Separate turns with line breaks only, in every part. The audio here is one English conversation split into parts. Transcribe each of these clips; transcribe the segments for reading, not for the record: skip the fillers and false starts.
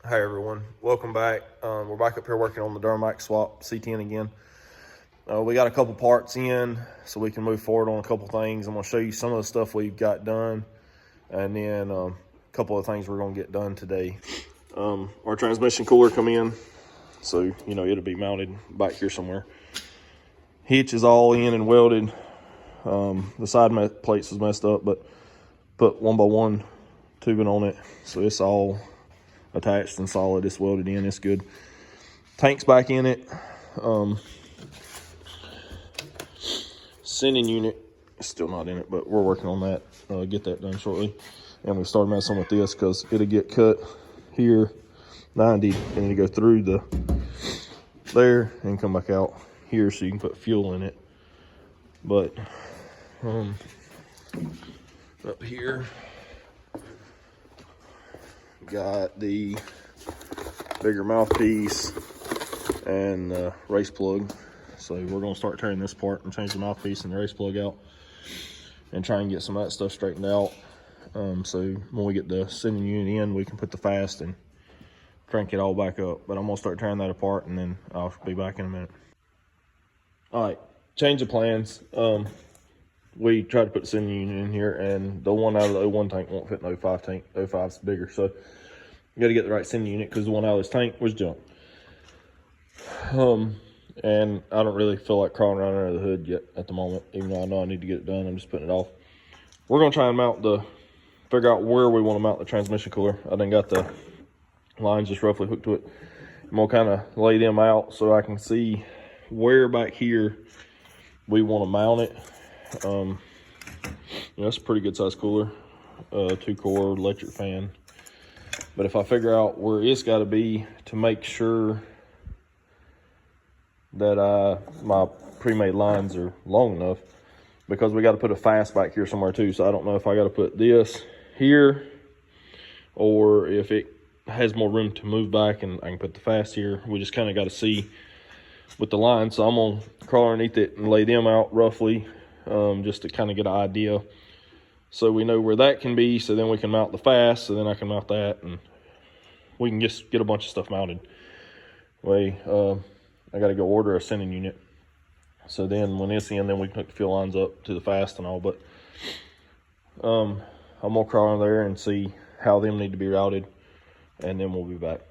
Hey everyone, welcome back. We're back up here working on the Duramax swap C10 again. We got a couple parts in so we can move forward on a couple things. I'm going to show you some of the stuff we've got done, and then a couple of things we're going to get done today. Our transmission cooler come in, so it'll be mounted back here somewhere. Hitch is all in and welded. The side plates is messed up, but put 1x1 tubing on it, so it's all attached and solid. It's welded in, it's good. Tank's back in it. Sending unit is still not in it, but we're working on that. Get that done shortly. And we started messing with this because it'll get cut here 90 and it'll go through there and come back out here so you can put fuel in it. But up here got the bigger mouthpiece and the race plug. So we're going to start tearing this apart and change the mouthpiece and the race plug out and try and get some of that stuff straightened out. So when we get the sending unit in, we can put the fast and crank it all back up. But I'm going to start tearing that apart and then I'll be back in a minute. All right, change of plans. We tried to put the sending unit in here, and the one out of the 01 tank won't fit in the 05 tank. The 05's bigger, so you got to get the right sending unit because the one out of this tank was junk. And I don't really feel like crawling around under the hood yet at the moment, even though I know I need to get it done. I'm just putting it off. We're going to try and figure out where we want to mount the transmission cooler. I done got the lines just roughly hooked to it. I'm going to kind of lay them out so I can see where back here we want to mount it. It's a pretty good size cooler, 2-core electric fan. But if I figure out where it's got to be to make sure that my pre-made lines are long enough, because we got to put a fast back here somewhere too. So I don't know if I got to put this here or if it has more room to move back and I can put the fast here. We just kind of got to see with the line. So I'm gonna crawl underneath it and lay them out roughly, just to kind of get an idea so we know where that can be, so then we can mount the fast, so then I can mount that and we can just get a bunch of stuff mounted. I got to go order a sending unit, so then when it's in, then we can hook the fuel lines up to the fast and all. But I'm gonna crawl in there and see how them need to be routed, and then we'll be back.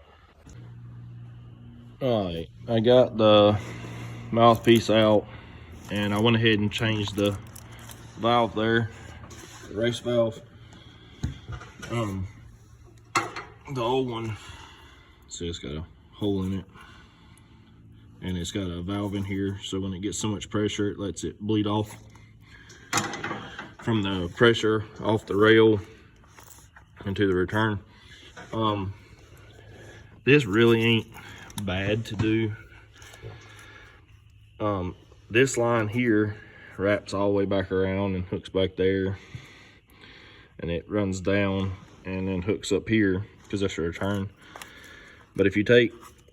All right, I got the mouthpiece out and I went ahead and changed the valve there, the race valve. The old one, see, it's got a hole in it and it's got a valve in here, so when it gets so much pressure it lets it bleed off from the pressure off the rail into the return. This really ain't bad to do. This line here wraps all the way back around and hooks back there, and it runs down and then hooks up here because that's your return. But if you take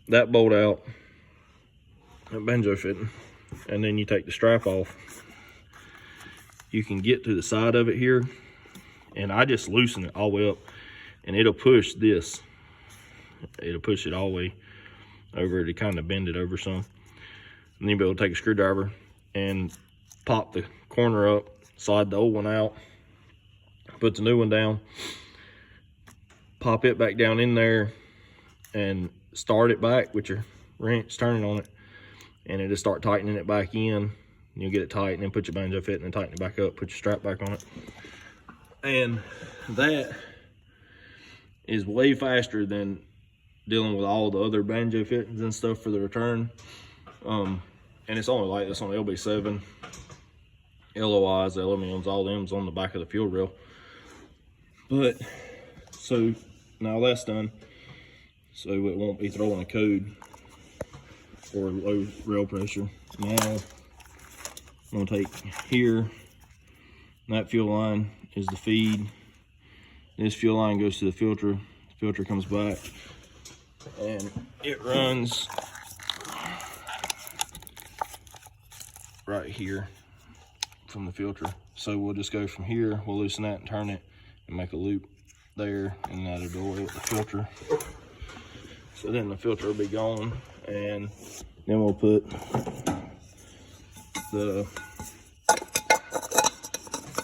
that bolt out, that banjo fitting, and then you take the strap off, you can get to the side of it here, and I just loosen it all the way up and it'll push this. It'll push it all the way over to kind of bend it over some. And then you'll be able to take a screwdriver and pop the corner up, slide the old one out, put the new one down, pop it back down in there, and start it back with your wrench turning on it, and it'll start tightening it back in. You'll get it tight, and then put your banjo fit and then tighten it back up, put your strap back on it. And that is way faster than dealing with all the other banjo fittings and stuff for the return. And it's only like this on the LB7, LOIs, LMMs, all them's on the back of the fuel rail. But so now that's done, so it won't be throwing a code or low rail pressure. Now I'm gonna take here, that fuel line is the feed. This fuel line goes to the filter comes back, and it runs right here from the filter. So we'll just go from here, we'll loosen that and turn it and make a loop there, and that'll go away with the filter. So then the filter will be gone, and then we'll put the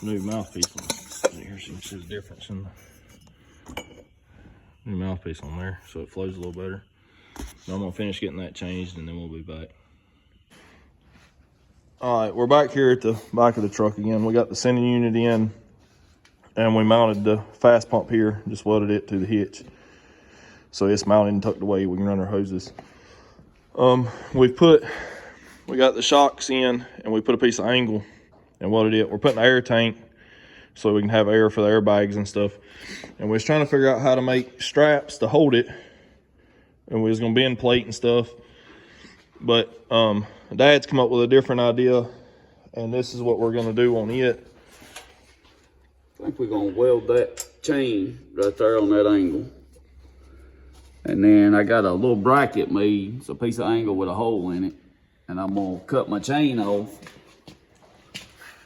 new mouthpiece on. Here, so you can see the difference in the new mouthpiece on there, so it flows a little better. Now I'm gonna finish getting that changed, and then we'll be back. All right, we're back here at the back of the truck again. We got the sending unit in, and we mounted the fast pump here, just welded it to the hitch. So it's mounted and tucked away. We can run our hoses. We got the shocks in, and we put a piece of angle and welded it. We're putting an air tank so we can have air for the airbags and stuff. And we was trying to figure out how to make straps to hold it. And we was gonna bend plate and stuff. But Dad's come up with a different idea, and this is what we're gonna do on it.
I think we're gonna weld that chain right there on that angle. And then I got a little bracket made. It's a piece of angle with a hole in it. And I'm gonna cut my chain off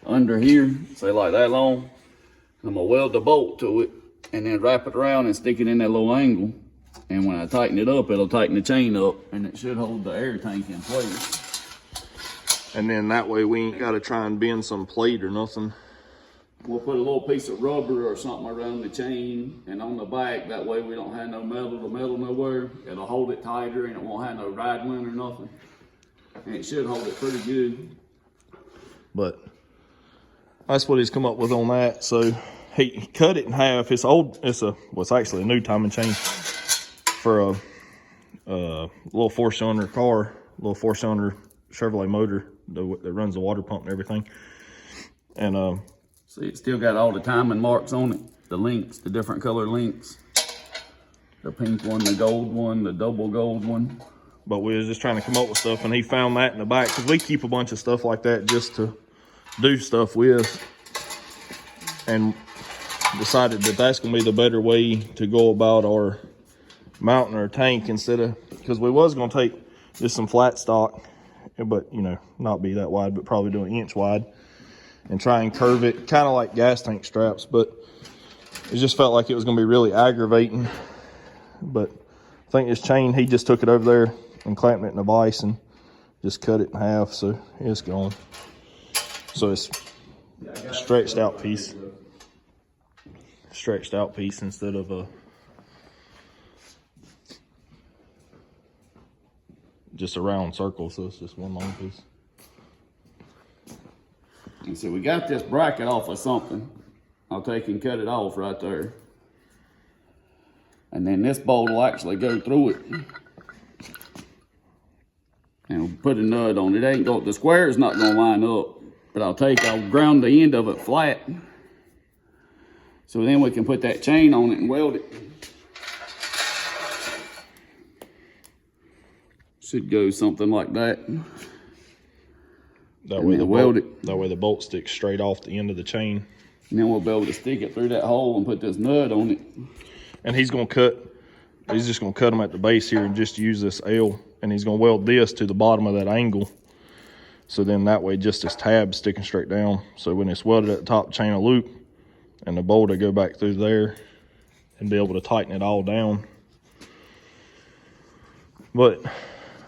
under here, say like that long. I'm gonna weld the bolt to it and then wrap it around and stick it in that little angle. And when I tighten it up, it'll tighten the chain up, and it should hold the air tank in place.
And then that way we ain't gotta try and bend some plate or nothing.
We'll put a little piece of rubber or something around the chain and on the back. That way we don't have no metal to metal nowhere. It'll hold it tighter, and it won't have no rattling or nothing. And it should hold it pretty good.
But that's what he's come up with on that. So he cut it in half. It's old. It's actually a new timing chain for a little 4-cylinder car, little 4-cylinder Chevrolet motor that runs the water pump and everything. And
see, it's still got all the timing marks on it. The links, the different color links. The pink one, the gold one, the double gold one.
But we was just trying to come up with stuff, and he found that in the back, because we keep a bunch of stuff like that just to do stuff with, and decided that that's gonna be the better way to go about our mounting our tank, instead of, because we was gonna take just some flat stock, but you know, not be that wide, but probably do an inch wide and try and curve it kind of like gas tank straps. But it just felt like it was gonna be really aggravating. But I think this chain, he just took it over there and clamped it in a vise and just cut it in half, so it's gone. So it's a stretched out piece instead of a just a round circle. So it's just one long piece.
And so we got this bracket off of something. I'll take and cut it off right there. And then this bolt will actually go through it. And we'll put a nut on it. The square is not gonna line up, but I'll ground the end of it flat. So then we can put that chain on it and weld it. Should go something like that.
That way the bolt sticks straight off the end of the chain.
And then we'll be able to stick it through that hole and put this nut on it.
And he's just gonna cut them at the base here and just use this L, and he's gonna weld this to the bottom of that angle. So then that way just this tab sticking straight down. So when it's welded at the top, chain a loop, and the bolt will go back through there and be able to tighten it all down. But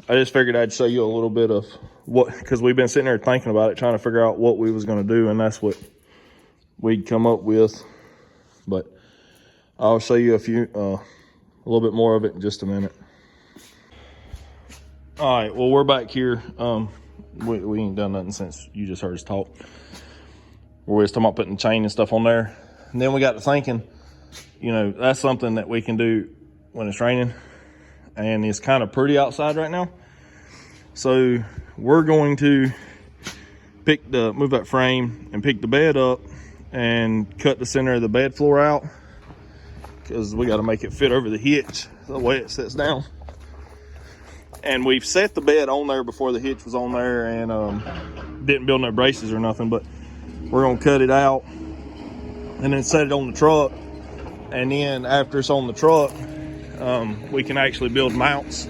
I just figured I'd show you a little bit of what, because we've been sitting there thinking about it, trying to figure out what we was gonna do, and that's what we'd come up with. But I'll show you a little bit more of it in just a minute. All right, well, we're back here. We ain't done nothing since you just heard us talk. We was talking about putting chain and stuff on there. And then we got to thinking, you know, that's something that we can do when it's raining, and it's kind of pretty outside right now. So we're going to move that frame and pick the bed up and cut the center of the bed floor out, because we got to make it fit over the hitch the way it sits down. And we've set the bed on there before the hitch was on there, and didn't build no braces or nothing, but we're gonna cut it out and then set it on the truck. And then after it's on the truck, we can actually build mounts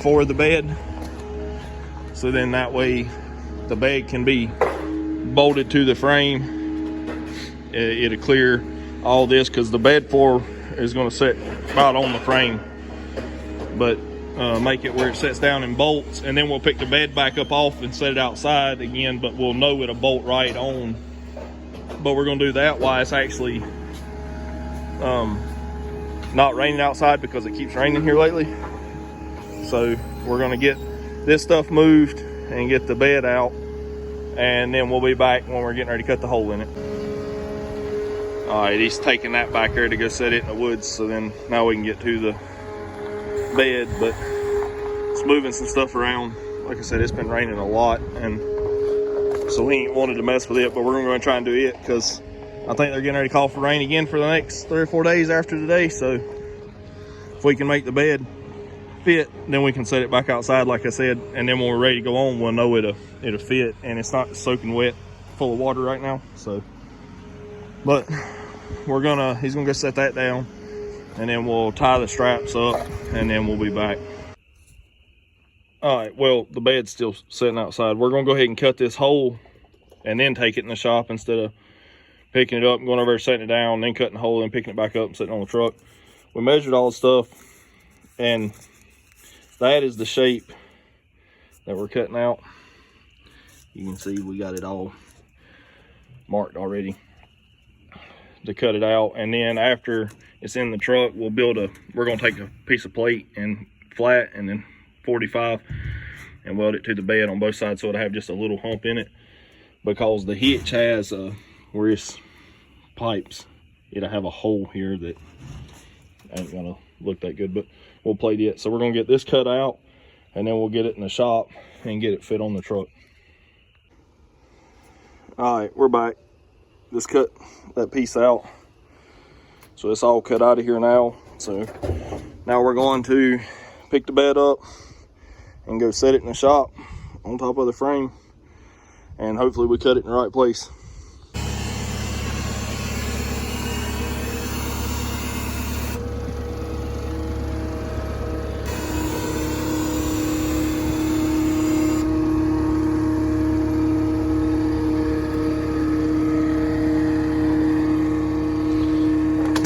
for the bed. So then that way the bed can be bolted to the frame. It'll clear all this, because the bed floor is going to sit right on the frame. but make it where it sets down and bolts, and then we'll pick the bed back up off and set it outside again, but we'll know it'll bolt right on. But we're gonna do that while it's actually not raining outside, because it keeps raining here lately. So we're gonna get this stuff moved and get the bed out, and then we'll be back when we're getting ready to cut the hole in it. All right, he's taking that back there to go set it in the woods, so then now we can get to the bed. But it's moving some stuff around. Like I said, it's been raining a lot, and so we ain't wanted to mess with it, but we're gonna try and do it, because I think they're getting ready to call for rain again for the next 3 or 4 days after today. So if we can make the bed fit, then we can set it back outside, like I said, and then when we're ready to go on, we'll know it'll fit, and it's not soaking wet, full of water right now. So, but he's gonna go set that down, and then we'll tie the straps up, and then we'll be back. All right, well, the bed's still sitting outside. We're gonna go ahead and cut this hole and then take it in the shop, instead of picking it up and going over there, setting it down, then cutting the hole and picking it back up and sitting on the truck. We measured all the stuff, and that is the shape that we're cutting out. You can see we got it all marked already to cut it out. And then after it's in the truck, we're gonna take a piece of plate and flat, and then 45, and weld it to the bed on both sides, so it'll have just a little hump in it, because the hitch has where it's pipes, it'll have a hole here that ain't gonna look that good, but we'll plate it. So we're gonna get this cut out, and then we'll get it in the shop and get it fit on the truck. All right, we're back. Just cut that piece out, so it's all cut out of here now. So now we're going to pick the bed up and go set it in the shop on top of the frame, and hopefully we cut it in the right place.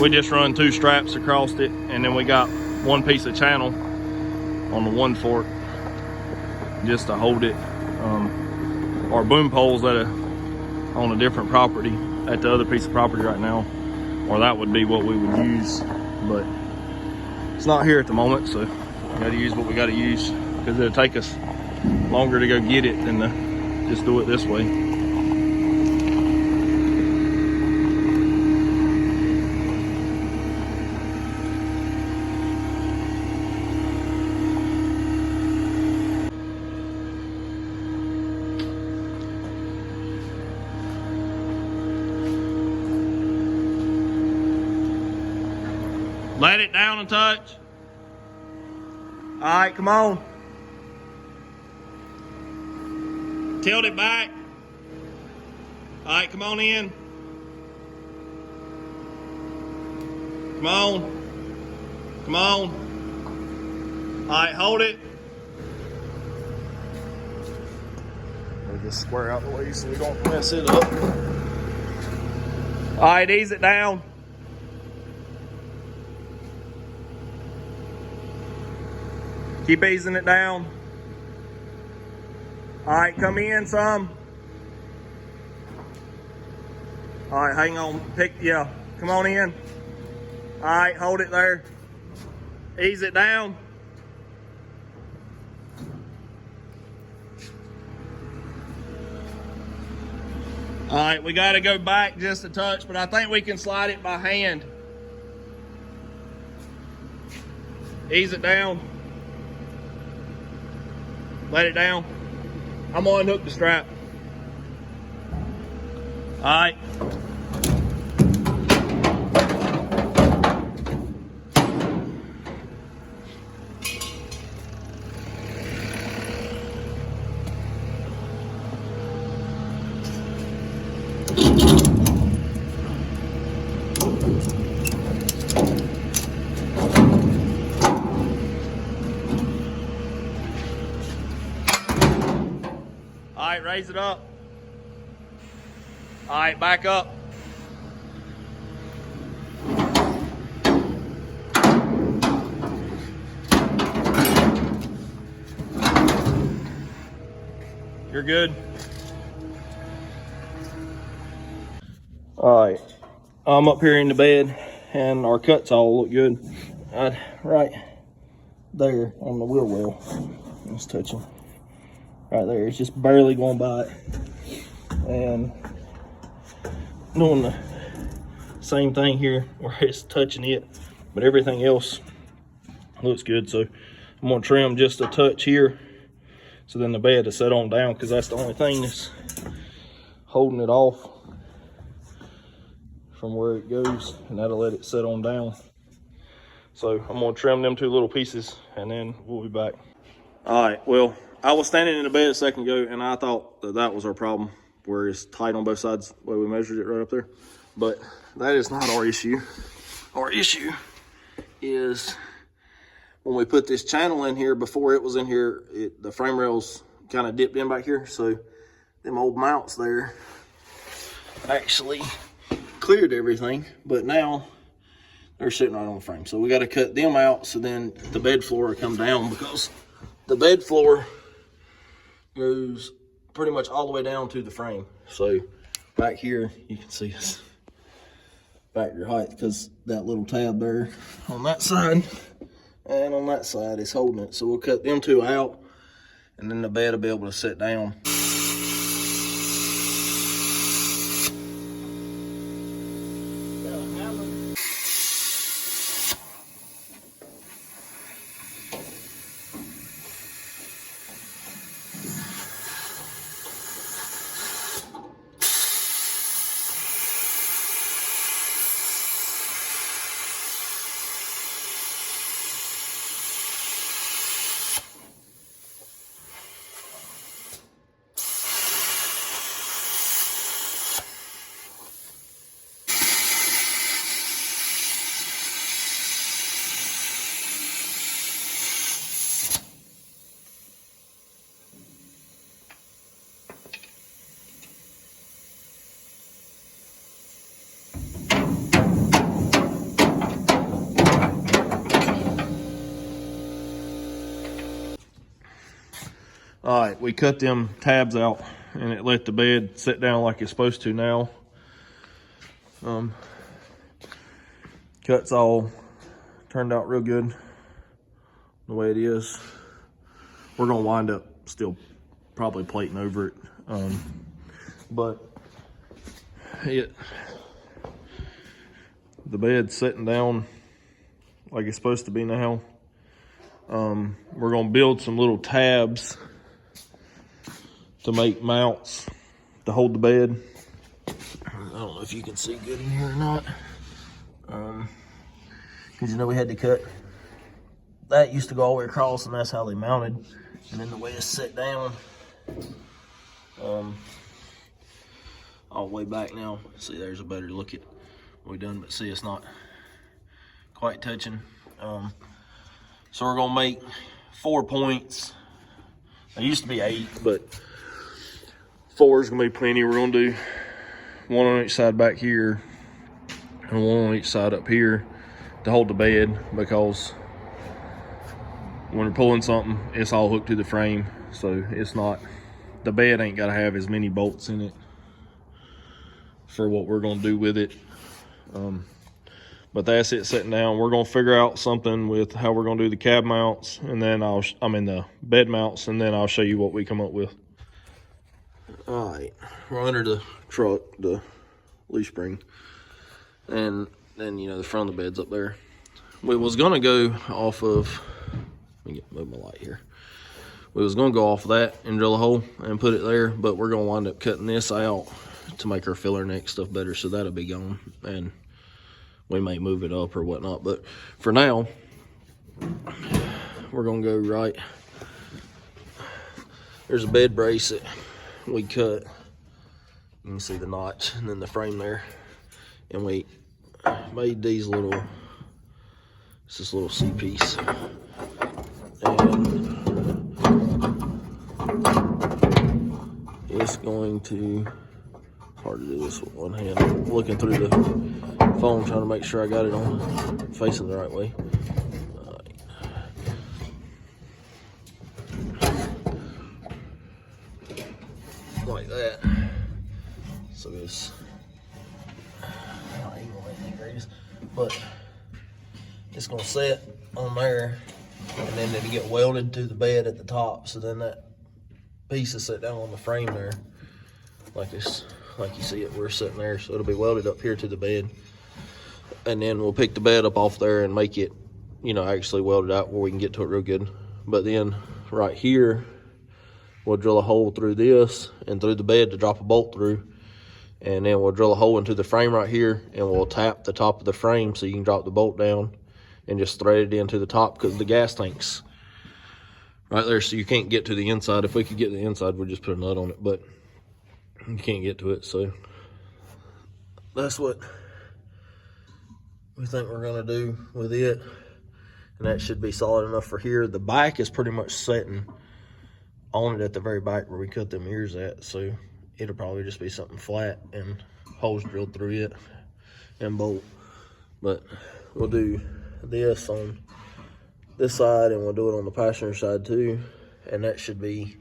We just run 2 straps across it, and then we got 1 piece of channel on the 1 fork just to hold it. Our boom poles that are on a different property at the other piece of property right now, or that would be what we would use, but it's not here at the moment, so we got to use what we got to use, because it'll take us longer to go get it than to just do it this way. Let it down and touch. All right, come on. Tilt it back. All right, come on in. Come on. Come on. All right, hold it. We'll just square out the way so we don't mess it up. All right, ease it down. Keep easing it down. All right, come in some. All right, hang on. Yeah, come on in. All right, hold it there. Ease it down. All right, we got to go back just a touch, but I think we can slide it by hand. Ease it down. Let it down. I'm gonna unhook the strap. All right. All right, raise it up. All right, back up. You're good. All right, I'm up here in the bed, and our cuts all look good. Right there on the wheel well, it's touching. Right there, it's just barely going by it, and doing the same thing here where it's touching it, but everything else looks good. So I'm gonna trim just a touch here, so then the bed is set on down, because that's the only thing that's holding it off from where it goes, and that'll let it set on down. So I'm gonna trim them 2 little pieces, and then we'll be back. All right, well, I was standing in the bed a second ago, and I thought that was our problem, where it's tight on both sides, the way we measured it right up there. But that is not our issue. Our issue is when we put this channel in here, before it was in here, the frame rails kind of dipped in back here. So them old mounts there actually cleared everything, but now they're sitting right on the frame. So we got to cut them out, so then the bed floor will come down, because the bed floor goes pretty much all the way down to the frame. So back here, you can see us back your height, because that little tab there on that side and on that side is holding it. So we'll cut them 2 out, and then the bed will be able to sit down. All right, we cut them tabs out, and it let the bed sit down like it's supposed to now. Cuts all turned out real good the way it is. We're gonna wind up still probably plating over it, but the bed's sitting down like it's supposed to be now. We're gonna build some little tabs to make mounts to hold the bed. I don't know if you can see good in here or not. Because you know we had to cut. That used to go all the way across, and that's how they mounted. And then the way it's set down, all the way back now. See, there's a better look at what we done, but see, it's not quite touching. So we're gonna make 4 points. There used to be 8, but 4 is gonna be plenty. We're gonna do 1 on each side back here and 1 on each side up here to hold the bed, because when we're pulling something, it's all hooked to the frame. So it's not, the bed ain't gotta have as many bolts in it for what we're gonna do with it. But that's it sitting down. We're gonna figure out something with how we're gonna do the cab mounts, and then the bed mounts, and then I'll show you what we come up with. All right, we're under the truck, the leaf spring, and then, you know, the front of the bed's up there. We was gonna go off of, let me move my light here. We was gonna go off of that and drill a hole and put it there, but we're gonna wind up cutting this out to make our filler neck stuff better, so that'll be gone, and we may move it up or whatnot. But for now, we're gonna go right. There's a bed brace that we cut. You can see the notch and then the frame there. And we made these little, it's this little C-piece. And it's going to, hard to do this with one hand. I'm looking through the phone trying to make sure I got it on, facing the right way. that. So it's not even that greatest, but it's gonna set on there, and then it'll get welded to the bed at the top. So then that piece is set down on the frame there, like this, like you see it. We're sitting there, so it'll be welded up here to the bed, and then we'll pick the bed up off there and make it, you know, actually welded out where we can get to it real good. But then right here, we'll drill a hole through this and through the bed to drop a bolt through. And then we'll drill a hole into the frame right here, and we'll tap the top of the frame so you can drop the bolt down and just thread it into the top, because the gas tank's right there, so you can't get to the inside. If we could get to the inside, we'd just put a nut on it, but you can't get to it. So that's what we think we're gonna do with it. And that should be solid enough for here. The back is pretty much setting on it at the very back where we cut them ears at, so it'll probably just be something flat and holes drilled through it and bolt. But we'll do this on this side, and we'll do it on the passenger side too, and that should be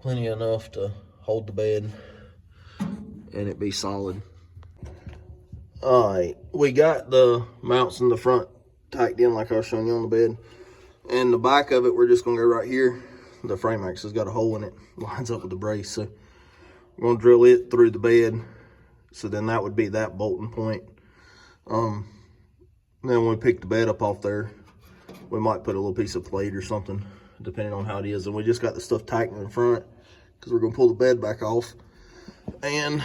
plenty enough to hold the bed and it be solid. All right, we got the mounts in the front tacked in like I was showing you on the bed, and the back of it, we're just gonna go right here. The frame axle has got a hole in it, lines up with the brace, so we're gonna drill it through the bed. So then that would be that bolting point. Then when we pick the bed up off there, we might put a little piece of plate or something, depending on how it is. And we just got the stuff tacked in front because we're gonna pull the bed back off. And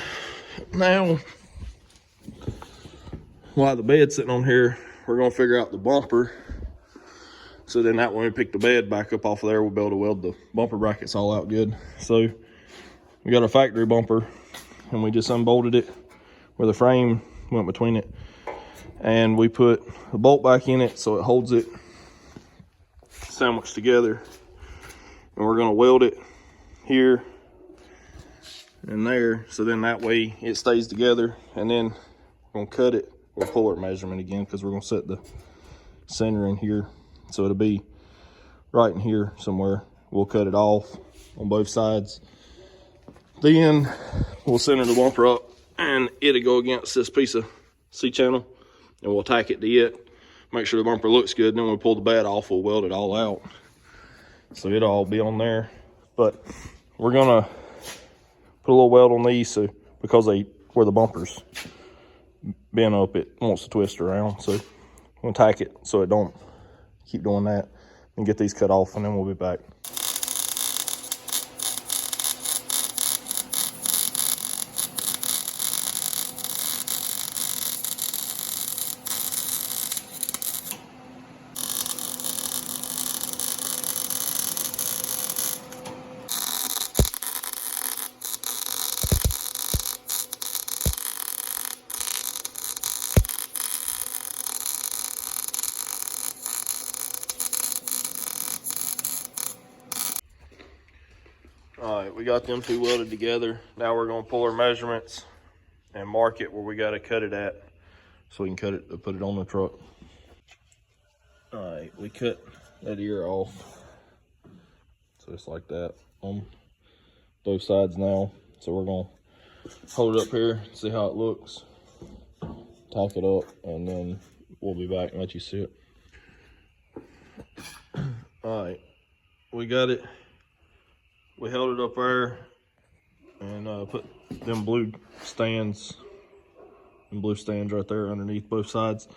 now, while the bed's sitting on here, we're gonna figure out the bumper. So then that when we pick the bed back up off of there, we'll be able to weld the bumper brackets all out good. So we got a factory bumper, and we just unbolted it where the frame went between it. And we put a bolt back in it so it holds it sandwiched together. And we're gonna weld it here and there, so then that way it stays together. And then we're gonna cut it. We'll pull our measurement again because we're gonna set the center in here. So it'll be right in here somewhere. We'll cut it off on both sides. Then we'll center the bumper up, and it'll go against this piece of C-channel, and we'll tack it to it. Make sure the bumper looks good, and then we'll pull the bed off, we'll weld it all out. So it'll all be on there. But we're gonna put a little weld on these, so because where the bumper's bent up, it wants to twist around. So we'll tack it so it don't keep doing that, and get these cut off, and then we'll be back. All right, we got them two welded together. Now we're gonna pull our measurements and mark it where we gotta cut it at, so we can cut it to put it on the truck. All right, we cut that ear off. So it's like that on both sides now. So we're gonna hold it up here, see how it looks, tack it up, and then we'll be back and let you see it. All right, we got it. We held it up there and put them blue stands right there underneath both sides.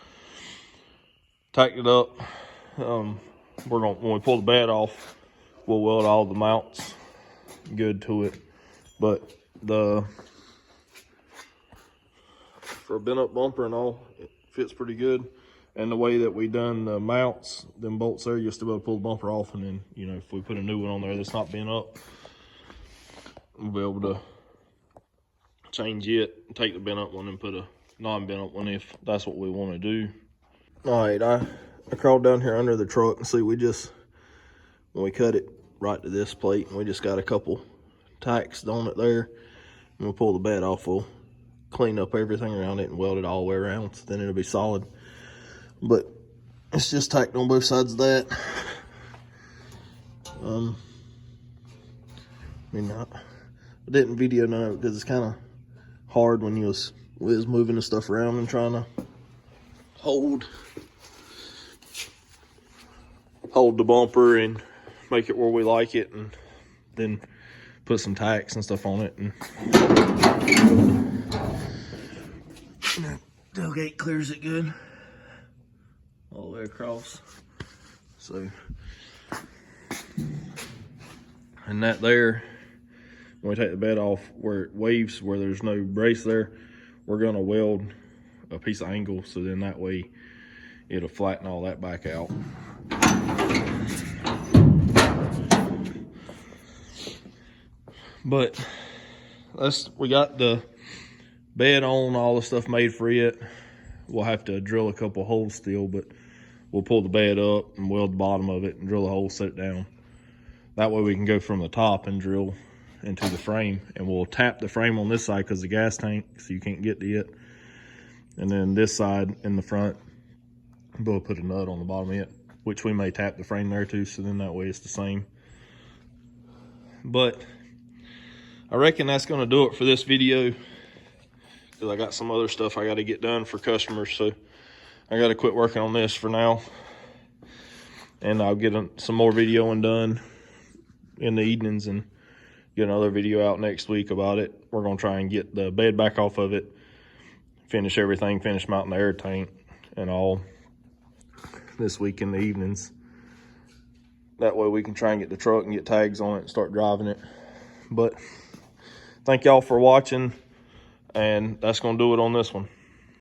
Tacked it up. When we pull the bed off, we'll weld all the mounts good to it. But for a bent up bumper and all, it fits pretty good. And the way that we done the mounts, them bolts there, you'll still be able to pull the bumper off, and then, you know, if we put a new one on there that's not bent up, we'll be able to change it, take the bent up one and put a non-bent up one if that's what we want to do. All right, I crawled down here under the truck and see, when we cut it right to this plate, and we just got a couple tacks on it there, and we'll pull the bed off, we'll clean up everything around it and weld it all the way around, so then it'll be solid. But it's just tacked on both sides of that. I mean, I didn't video none of it because it's kind of hard when we was moving the stuff around and trying to hold the bumper and make it where we like it, and then put some tacks and stuff on it. And that tailgate clears it good all the way across. So, and that there, when we take the bed off where it waves, where there's no brace there, we're gonna weld a piece of angle, so then that way it'll flatten all that back out. But we got the bed on, all the stuff made for it. We'll have to drill a couple holes still, but we'll pull the bed up and weld the bottom of it and drill a hole, set it down. That way we can go from the top and drill into the frame, and we'll tap the frame on this side because the gas tank, so you can't get to it. And then this side in the front, we'll put a nut on the bottom of it, which we may tap the frame there too, so then that way it's the same. But I reckon that's gonna do it for this video, because I got some other stuff I gotta get done for customers, so I gotta quit working on this for now. And I'll get some more videoing done in the evenings and get another video out next week about it. We're gonna try and get the bed back off of it, finish everything, finish mounting the air tank and all this week in the evenings. That way we can try and get the truck and get tags on it and start driving it. But thank y'all for watching, and that's gonna do it on this one.